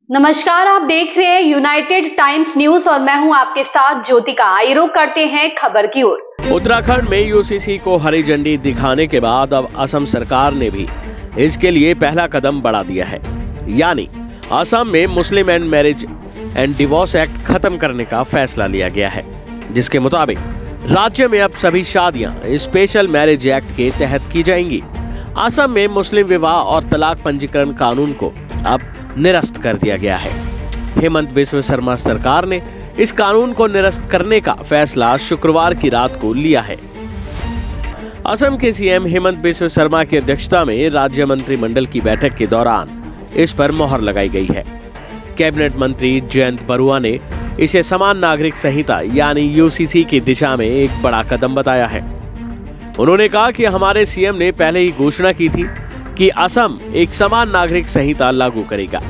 नमस्कार, आप देख रहे हैं यूनाइटेड टाइम्स न्यूज और मैं हूं आपके साथ ज्योतिका। आइए रुक करते हैं खबर की ओर। उत्तराखंड में यूसीसी को हरी झंडी दिखाने के बाद अब असम सरकार ने भी इसके लिए पहला कदम बढ़ा दिया है। यानी असम में Muslim and marriage and divorce act खत्म करने का फैसला लिया गया है, जिसके मुताबिक राज्य में अब सभी शादियां स्पेशल मैरिज एक्ट के तहत की जाएंगी। असम में मुस्लिम विवाह और तलाक पंजीकरण कानून को अब निरस्त कर दिया गया है। हेमंत बिस्व शर्मा सरकार ने इस कानून को निरस्त करने का फैसला शुक्रवार की रात को लिया है। असम के सीएम हेमंत बिस्व शर्मा की अध्यक्षता में राज्य मंत्रिमंडल की बैठक के दौरान इस पर मोहर लगाई गई है। कैबिनेट मंत्री जयंत बरुआ ने इसे समान नागरिक संहिता यानी यूसीसी की दिशा में एक बड़ा कदम बताया है। उन्होंने कहा कि हमारे सीएम ने पहले ही घोषणा की थी कि असम एक समान नागरिक संहिता लागू करेगा।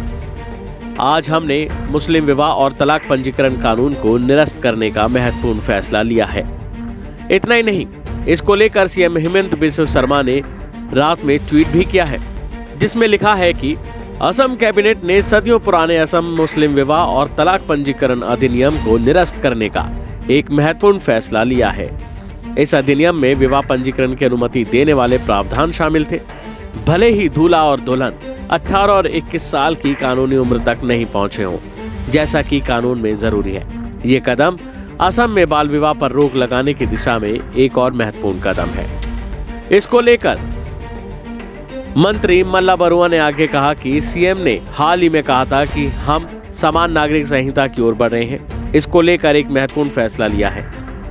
आज हमने मुस्लिम विवाह और तलाक पंजीकरण कानून को निरस्त करने का महत्वपूर्ण फैसला लिया है। इतना ही नहीं, इसको लेकर सीएम हेमंत बिस्व शर्मा ने रात में ट्वीट भी किया है, जिसमें लिखा है कि असम कैबिनेट ने सदियों पुराने असम मुस्लिम विवाह और तलाक पंजीकरण अधिनियम को निरस्त करने का एक महत्वपूर्ण फैसला लिया है। इस अधिनियम में विवाह पंजीकरण की अनुमति देने वाले प्रावधान शामिल थे, भले ही दूल्हा और दुल्हन 18 और 21 साल की कानूनी उम्र तक नहीं पहुंचे हों, जैसा कि कानून में जरूरी है। ये कदम असम में बाल विवाह पर रोक लगाने की दिशा में एक और महत्वपूर्ण कदम है। इसको लेकर मंत्री मल्ला बरुआ ने आगे कहा कि सीएम ने हाल ही में कहा था कि हम समान नागरिक संहिता की ओर बढ़ रहे हैं। इसको लेकर एक महत्वपूर्ण फैसला लिया है।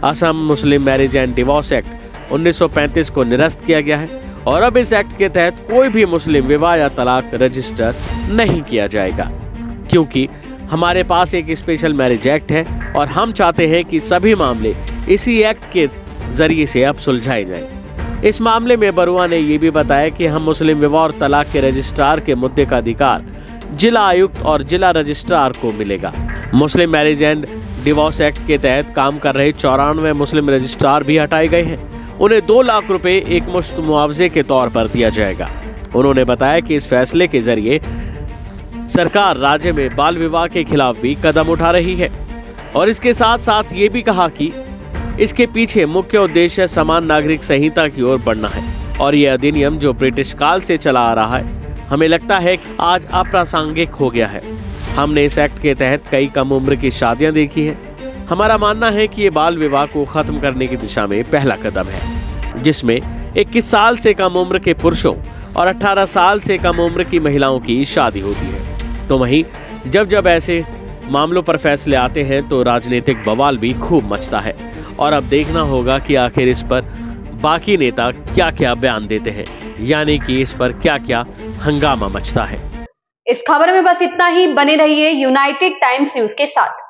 असम मुस्लिम मैरिज एंड डिवोर्स एक्ट 1935 को निरस्त किया गया है और अब इस एक्ट के तहत कोई भी मुस्लिम विवाह या तलाक रजिस्टर नहीं किया जाएगा, क्योंकि हमारे पास एक स्पेशल मैरिज एक्ट है और हम चाहते हैं कि सभी मामले इसी एक्ट के जरिए से अब सुलझाए जाएं। इस मामले में बरुआ ने ये भी बताया कि हम मुस्लिम विवाह और तलाक के रजिस्ट्रार के मुद्दे का अधिकार जिला आयुक्त और जिला रजिस्ट्रार को मिलेगा। मुस्लिम मैरिज एंड डिवोर्स एक्ट के तहत काम कर रहे 94 मुस्लिम रजिस्ट्रार भी हटाए गए हैं। उन्हें 2 लाख रुपए एक मुश्त मुआवजे के तौर पर दिया जाएगा। उन्होंने बताया कि इस फैसले के जरिए सरकार राज्य में बाल विवाह के खिलाफ भी कदम उठा रही है और इसके साथ साथ ये भी कहा कि इसके पीछे मुख्य उद्देश्य समान नागरिक संहिता की ओर बढ़ना है और यह अधिनियम जो ब्रिटिश काल से चला आ रहा है, हमें लगता है कि आज अप्रासंगिक हो गया है। हमने इस एक्ट के तहत कई कम उम्र की शादियां देखी हैं। हमारा मानना है कि ये बाल विवाह को खत्म करने की दिशा में पहला कदम है, जिसमें 21 साल से कम उम्र के पुरुषों और 18 साल से कम उम्र की महिलाओं की शादी होती है। तो वहीं जब ऐसे मामलों पर फैसले आते हैं तो राजनीतिक बवाल भी खूब मचता है और अब देखना होगा कि आखिर इस पर बाकी नेता क्या क्या बयान देते हैं, यानी कि इस पर क्या क्या हंगामा मचता है। इस खबर में बस इतना ही। बने रहिए यूनाइटेड टाइम्स न्यूज के साथ।